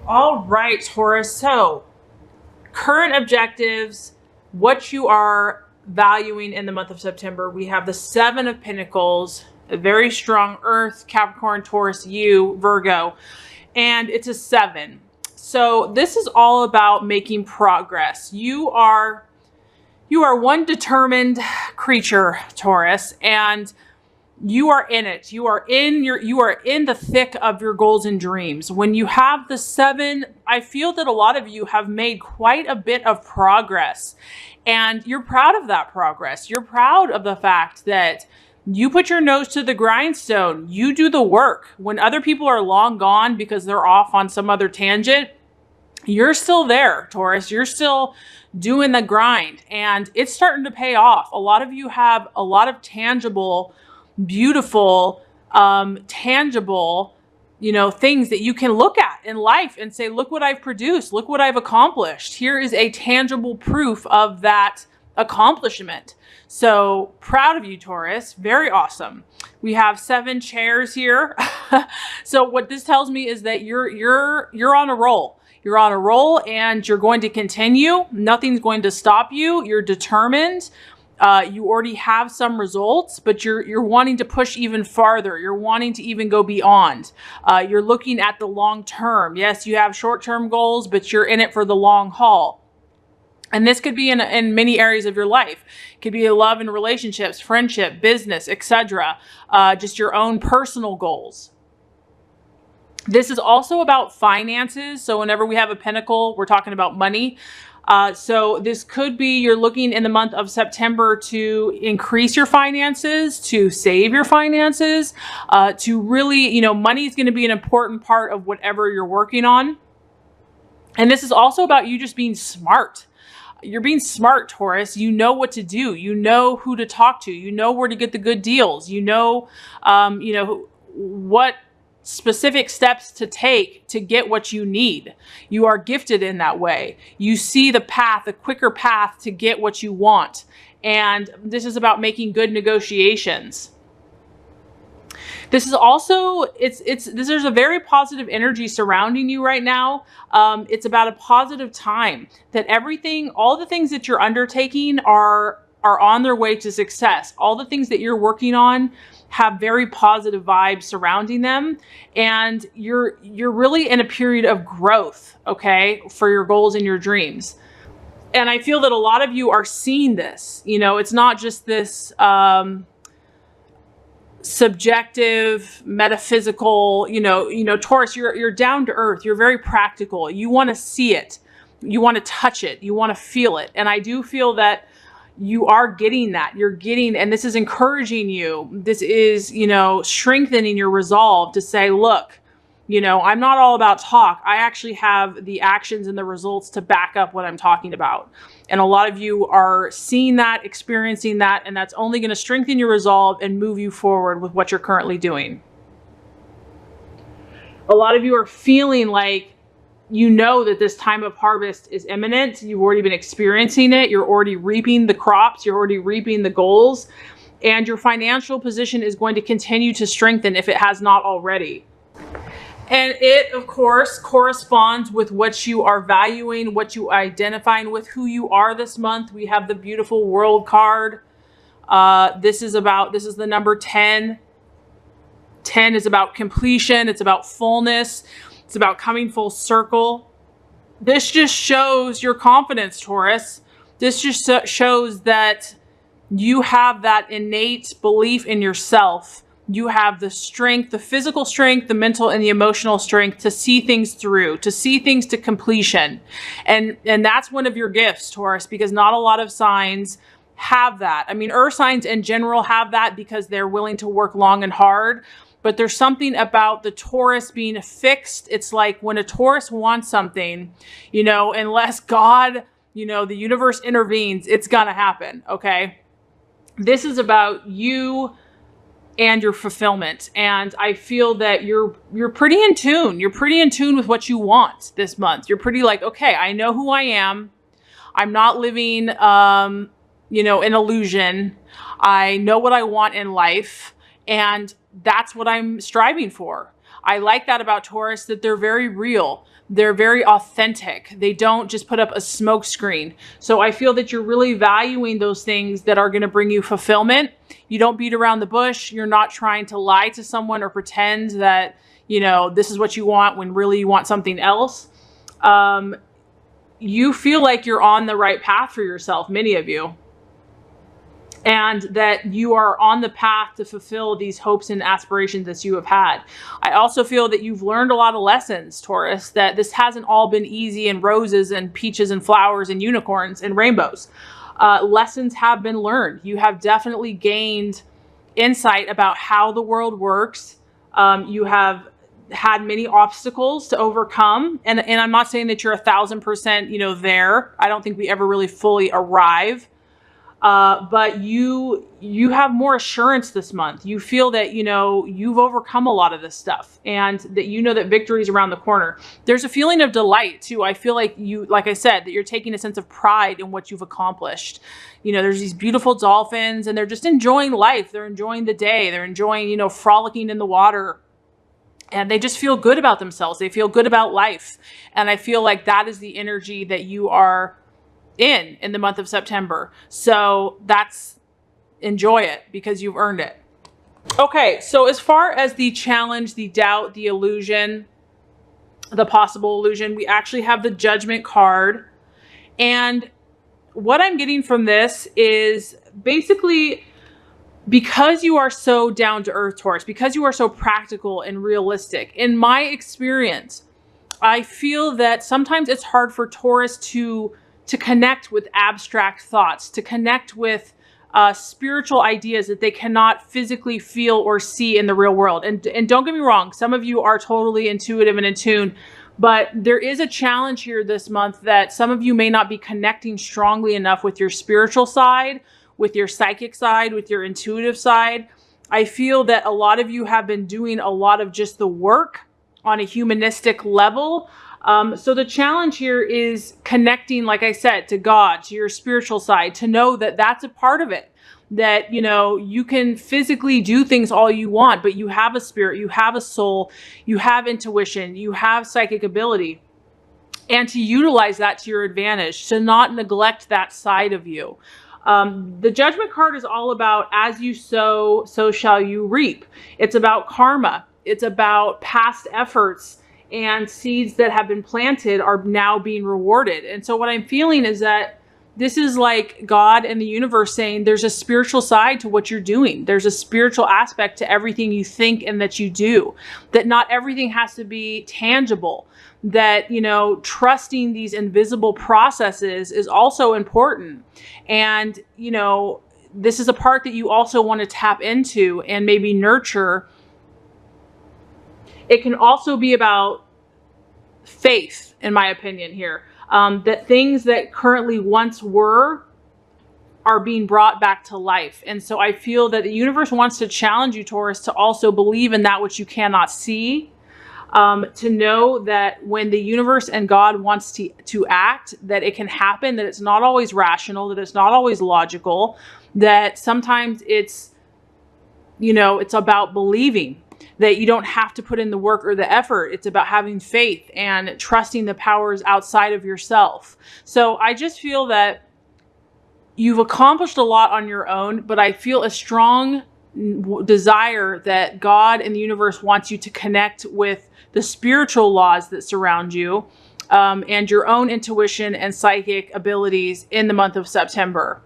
All right, Taurus. So, current objectives, what you are valuing in the month of September. We have the Seven of Pentacles, a very strong Earth, Capricorn, Taurus, you, Virgo, and it's a 7. So, this is all about making progress. You are one determined creature, Taurus, and you are in it. You are in the thick of your goals and dreams. When you have the 7, I feel that a lot of you have made quite a bit of progress, and you're proud of that progress. You're proud of the fact that you put your nose to the grindstone. You do the work. When other people are long gone because they're off on some other tangent, you're still there, Taurus. You're still doing the grind, and it's starting to pay off. A lot of you have a lot of tangible, beautiful, tangible, things that you can look at in life and say, look what I've produced. Look what I've accomplished. Here is a tangible proof of that accomplishment. So proud of you, Taurus. Very awesome. We have 7 chairs here. So what this tells me is that you're on a roll. You're on a roll and you're going to continue. Nothing's going to stop you. You're determined. You already have some results, but you're wanting to push even farther. You're wanting to even go beyond. You're looking at the long term. Yes, you have short-term goals, but you're in it for the long haul. And this could be in many areas of your life. It could be love and relationships, friendship, business, etc. Just your own personal goals. This is also about finances. So whenever we have a pentacle, we're talking about money. So this could be you're looking in the month of September to increase your finances, to save your finances, to really, money is going to be an important part of whatever you're working on. And this is also about you just being smart. You're being smart, Taurus. You know what to do. You know who to talk to. You know where to get the good deals. You know what specific steps to take to get what you need. You are gifted in that way. You see the path, the quicker path to get what you want. And this is about making good negotiations. This is also, there's a very positive energy surrounding you right now. It's about a positive time that all the things that you're undertaking are on their way to success. All the things that you're working on have very positive vibes surrounding them. And you're really in a period of growth, okay, for your goals and your dreams. And I feel that a lot of you are seeing this. It's not just this subjective, metaphysical, Taurus, you're down to earth. You're very practical. You want to see it. You want to touch it. You want to feel it. And I do feel that you are getting that. And this is encouraging you. This is, strengthening your resolve to say, look, I'm not all about talk. I actually have the actions and the results to back up what I'm talking about. And a lot of you are seeing that, experiencing that, and that's only going to strengthen your resolve and move you forward with what you're currently doing. A lot of you are feeling like that this time of harvest is imminent. You've already been experiencing it. You're already reaping the crops. You're already reaping the goals. And your financial position is going to continue to strengthen if it has not already. And it, of course, corresponds with what you are valuing, what you are identifying with, who you are this month. We have the beautiful World card. This is the number 10. 10 is about completion. It's about fullness. It's about coming full circle. This just shows your confidence, Taurus. This just shows that you have that innate belief in yourself. You have the strength, the physical strength, the mental and the emotional strength to see things through, to see things to completion. And that's one of your gifts, Taurus, because not a lot of signs have that. I mean, earth signs in general have that because they're willing to work long and hard. But there's something about the Taurus being fixed. It's like when a Taurus wants something, unless God, the universe intervenes, it's going to happen. Okay. This is about you and your fulfillment. And I feel that you're pretty in tune. You're pretty in tune with what you want this month. You're pretty like, okay, I know who I am. I'm not living, an illusion. I know what I want in life. And that's what I'm striving for. I like that about Taurus, that they're very real. They're very authentic. They don't just put up a smoke screen. So I feel that you're really valuing those things that are going to bring you fulfillment. You don't beat around the bush. You're not trying to lie to someone or pretend that, you know, this is what you want when really you want something else. You feel like you're on the right path for yourself, many of you, and that you are on the path to fulfill these hopes and aspirations that you have had. I also feel that you've learned a lot of lessons, Taurus, that this hasn't all been easy and roses and peaches and flowers and unicorns and rainbows. Lessons have been learned. You have definitely gained insight about how the world works. You have had many obstacles to overcome. And I'm not saying that you're 1,000%, you know, there. I don't think we ever really fully arrive. But you have more assurance this month. You feel that, you know, you've overcome a lot of this stuff and that you know that victory is around the corner. There's a feeling of delight too. I feel like you, like I said, that you're taking a sense of pride in what you've accomplished. You know, there's these beautiful dolphins and they're just enjoying life. They're enjoying the day. They're enjoying, you know, frolicking in the water. And they just feel good about themselves. They feel good about life. And I feel like that is the energy that you are in the month of September. So enjoy it because you've earned it. Okay, so as far as the challenge, the doubt, the illusion, the possible illusion, we actually have the Judgment card. And what I'm getting from this is basically, because you are so down to earth, Taurus, because you are so practical and realistic, in my experience, I feel that sometimes it's hard for Taurus to connect with abstract thoughts, to connect with spiritual ideas that they cannot physically feel or see in the real world. And don't get me wrong, some of you are totally intuitive and in tune, but there is a challenge here this month that some of you may not be connecting strongly enough with your spiritual side, with your psychic side, with your intuitive side. I feel that a lot of you have been doing a lot of just the work on a humanistic level. So the challenge here is connecting, like I said, to God, to your spiritual side, to know that that's a part of it. That, you know, you can physically do things all you want, but you have a spirit, you have a soul, you have intuition, you have psychic ability. And to utilize that to your advantage, to not neglect that side of you. The Judgment card is all about, as you sow, so shall you reap. It's about karma. It's about past efforts, and seeds that have been planted are now being rewarded. And so what I'm feeling is that this is like God and the universe saying there's a spiritual side to what you're doing. There's a spiritual aspect to everything you think and that you do. That not everything has to be tangible. That, you know, trusting these invisible processes is also important. And, you know, this is a part that you also want to tap into and maybe nurture. It can also be about faith, in my opinion here, that things that currently once were are being brought back to life. And so I feel that the universe wants to challenge you, Taurus, to also believe in that which you cannot see, to know that when the universe and God wants to act, that it can happen, that it's not always rational, that it's not always logical, that sometimes it's, you know, it's about believing. That you don't have to put in the work or the effort. It's about having faith and trusting the powers outside of yourself. So I just feel that you've accomplished a lot on your own, but I feel a strong desire that God and the universe wants you to connect with the spiritual laws that surround you, and your own intuition and psychic abilities in the month of September.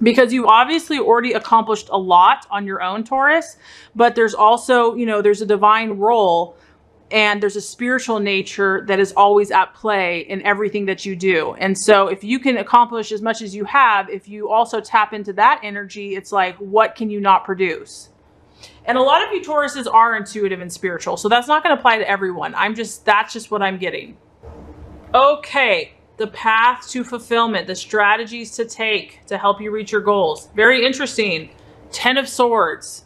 Because you've obviously already accomplished a lot on your own, Taurus, but there's also, you know, there's a divine role and there's a spiritual nature that is always at play in everything that you do. And so if you can accomplish as much as you have, if you also tap into that energy, it's like, what can you not produce? And a lot of you Tauruses are intuitive and spiritual, so that's not going to apply to everyone. That's just what I'm getting. Okay. The path to fulfillment, the strategies to take to help you reach your goals. Very interesting. 10 of Swords.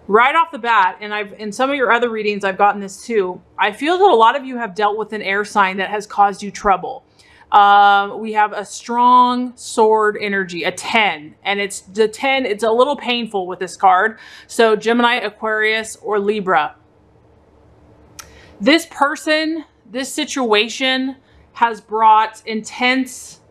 Right off the bat, and in some of your other readings, I've gotten this too. I feel that a lot of you have dealt with an air sign that has caused you trouble. We have a strong sword energy, a 10, and it's the 10. It's a little painful with this card. So Gemini, Aquarius, or Libra. This person, this situation has brought intense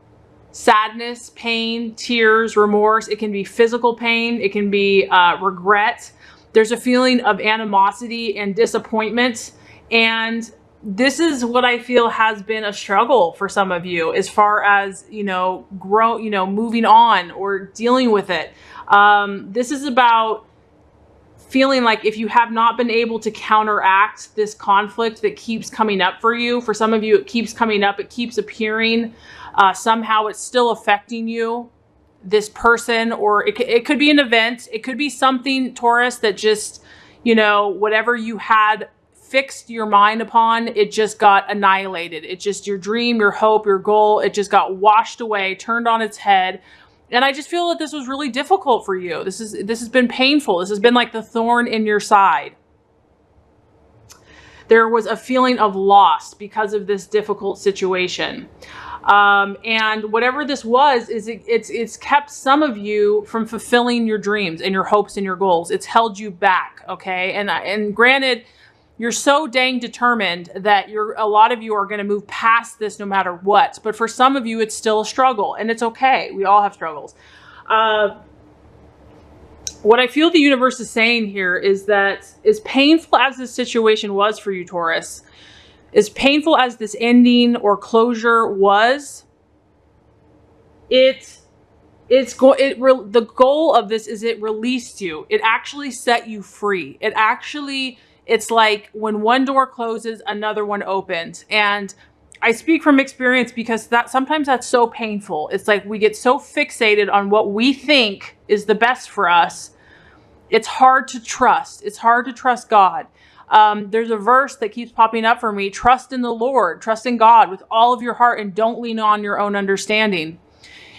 sadness, pain, tears, remorse. It can be physical pain. It can be regret. There's a feeling of animosity and disappointment. And this is what I feel has been a struggle for some of you as far as, moving on or dealing with it. This is about feeling like if you have not been able to counteract this conflict that keeps coming up for you, for some of you, it keeps coming up, it keeps appearing, somehow it's still affecting you, this person, or it could be an event. It could be something, Taurus, that just, whatever you had fixed your mind upon, it just got annihilated. It just, your dream, your hope, your goal, it just got washed away, turned on its head. And I just feel that this was really difficult for you. This has been painful. This has been like the thorn in your side. There was a feeling of loss because of this difficult situation. And whatever this was, it's kept some of you from fulfilling your dreams and your hopes and your goals. It's held you back, okay? And granted, you're so dang determined that a lot of you are going to move past this no matter what. But for some of you, it's still a struggle, and it's okay. We all have struggles. What I feel the universe is saying here is that as painful as this situation was for you, Taurus, as painful as this ending or closure was, the goal of this is it released you. It actually set you free. It's like when one door closes, another one opens. And I speak from experience because sometimes that's so painful. It's like we get so fixated on what we think is the best for us. It's hard to trust. It's hard to trust God. There's a verse that keeps popping up for me. Trust in the Lord, trust in God with all of your heart, and don't lean on your own understanding.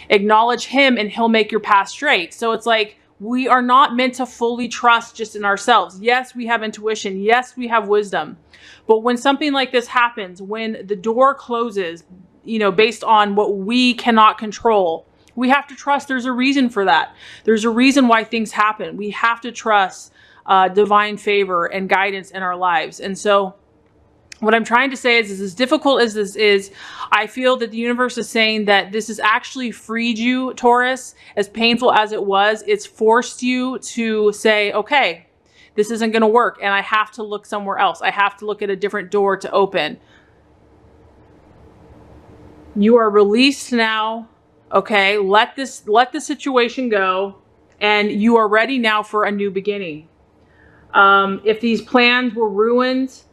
Acknowledge him and he'll make your path straight. So it's like, we are not meant to fully trust just in ourselves. Yes, we have intuition. Yes, we have wisdom. But when something like this happens, when the door closes, based on what we cannot control, we have to trust there's a reason for that. There's a reason why things happen. We have to trust divine favor and guidance in our lives. And so what I'm trying to say is as difficult as this is, I feel that the universe is saying that this has actually freed you, Taurus. As painful as it was, it's forced you to say, okay, this isn't going to work, and I have to look somewhere else. I have to look at a different door to open. You are released now. Okay, let the situation go, and you are ready now for a new beginning. If these plans were ruined,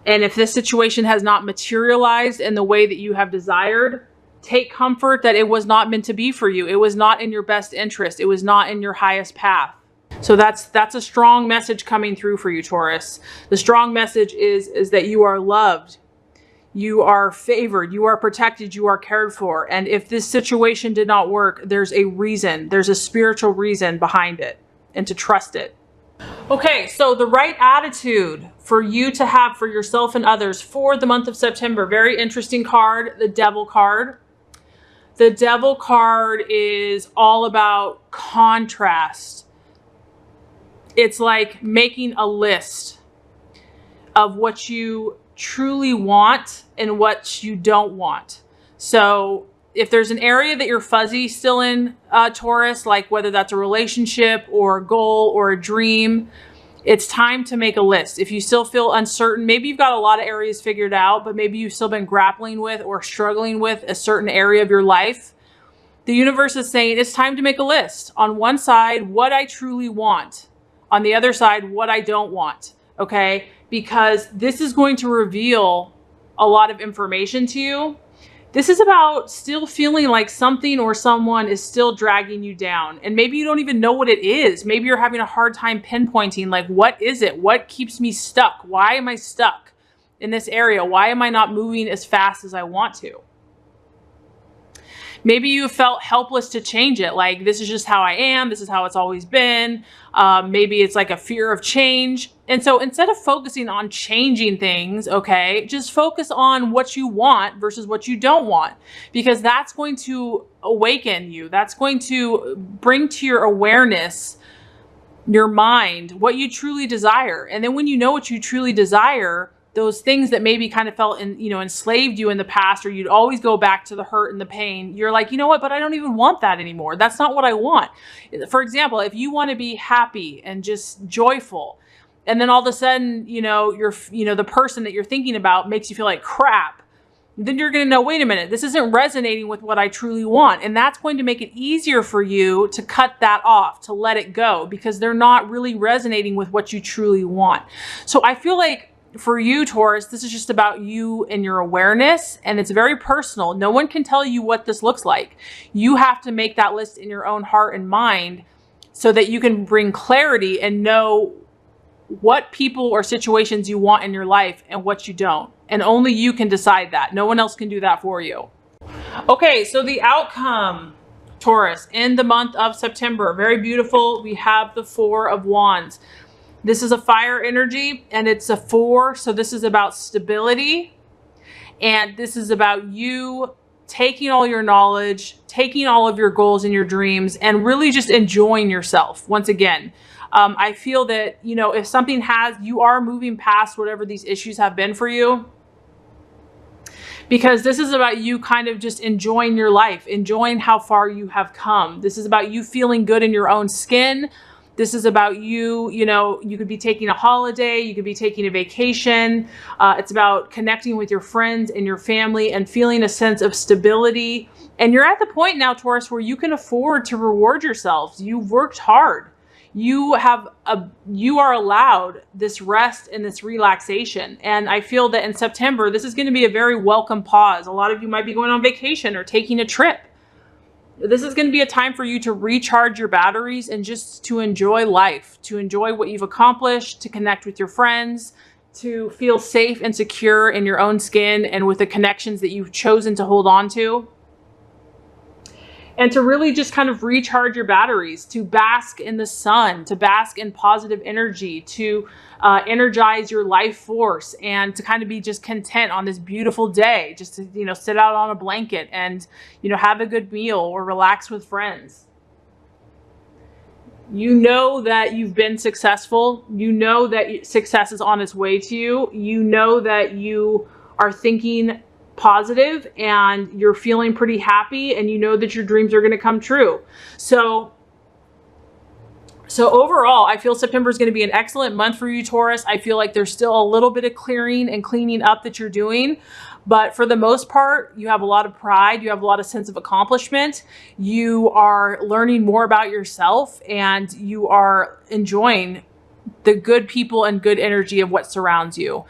and if this situation has not materialized in the way that you have desired, take comfort that it was not meant to be for you. It was not in your best interest. It was not in your highest path. So that's a strong message coming through for you, Taurus. The strong message is that you are loved. You are favored. You are protected. You are cared for. And if this situation did not work, there's a reason. There's a spiritual reason behind it, and to trust it. Okay, so the right attitude for you to have for yourself and others for the month of September. Very interesting card, the Devil card. The Devil card is all about contrast. It's like making a list of what you truly want and what you don't want. So if there's an area that you're fuzzy still in, Taurus, like whether that's a relationship or a goal or a dream, it's time to make a list. If you still feel uncertain, maybe you've got a lot of areas figured out, but maybe you've still been grappling with or struggling with a certain area of your life. The universe is saying it's time to make a list. On one side, what I truly want. On the other side, what I don't want. Okay? Because this is going to reveal a lot of information to you. This is about still feeling like something or someone is still dragging you down. And maybe you don't even know what it is. Maybe you're having a hard time pinpointing, like, what is it? What keeps me stuck? Why am I stuck in this area? Why am I not moving as fast as I want to? Maybe you felt helpless to change it. Like, this is just how I am. This is how it's always been. Maybe it's like a fear of change. And so instead of focusing on changing things, okay, just focus on what you want versus what you don't want, because that's going to awaken you. That's going to bring to your awareness, your mind, what you truly desire. And then when you know what you truly desire, those things that maybe kind of felt enslaved you in the past, or you'd always go back to the hurt and the pain. You're like, you know what, but I don't even want that anymore. That's not what I want. For example, if you want to be happy and just joyful, and then all of a sudden, the person that you're thinking about makes you feel like crap, then you're going to know, wait a minute, this isn't resonating with what I truly want. And that's going to make it easier for you to cut that off, to let it go, because they're not really resonating with what you truly want. So I feel like for you, Taurus, this is just about you and your awareness, and it's very personal. No one can tell you what this looks like. You have to make that list in your own heart and mind so that you can bring clarity and know what people or situations you want in your life and what you don't. And only you can decide that. No one else can do that for you. Okay, so the outcome, Taurus, in the month of September, very beautiful. We have the Four of Wands. This is a fire energy, and it's a 4. So this is about stability. And this is about you taking all your knowledge, taking all of your goals and your dreams, and really just enjoying yourself. Once again, I feel that, if something you are moving past whatever these issues have been for you, because this is about you kind of just enjoying your life, enjoying how far you have come. This is about you feeling good in your own skin. This is about you, you could be taking a holiday, you could be taking a vacation. It's about connecting with your friends and your family and feeling a sense of stability. And you're at the point now, Taurus, where you can afford to reward yourselves. You've worked hard. You are allowed this rest and this relaxation. And I feel that in September, this is going to be a very welcome pause. A lot of you might be going on vacation or taking a trip. This is going to be a time for you to recharge your batteries and just to enjoy life, to enjoy what you've accomplished, to connect with your friends, to feel safe and secure in your own skin and with the connections that you've chosen to hold on to. And to really just kind of recharge your batteries, to bask in the sun, to bask in positive energy, to energize your life force, and to kind of be just content on this beautiful day, just to, sit out on a blanket and, have a good meal or relax with friends. You know that you've been successful. You know that success is on its way to you. You know that you are thinking positive and you're feeling pretty happy, and you know that your dreams are going to come true. So overall, I feel September is going to be an excellent month for you, Taurus. I feel like there's still a little bit of clearing and cleaning up that you're doing, but for the most part, you have a lot of pride. You have a lot of sense of accomplishment. You are learning more about yourself, and you are enjoying the good people and good energy of what surrounds you.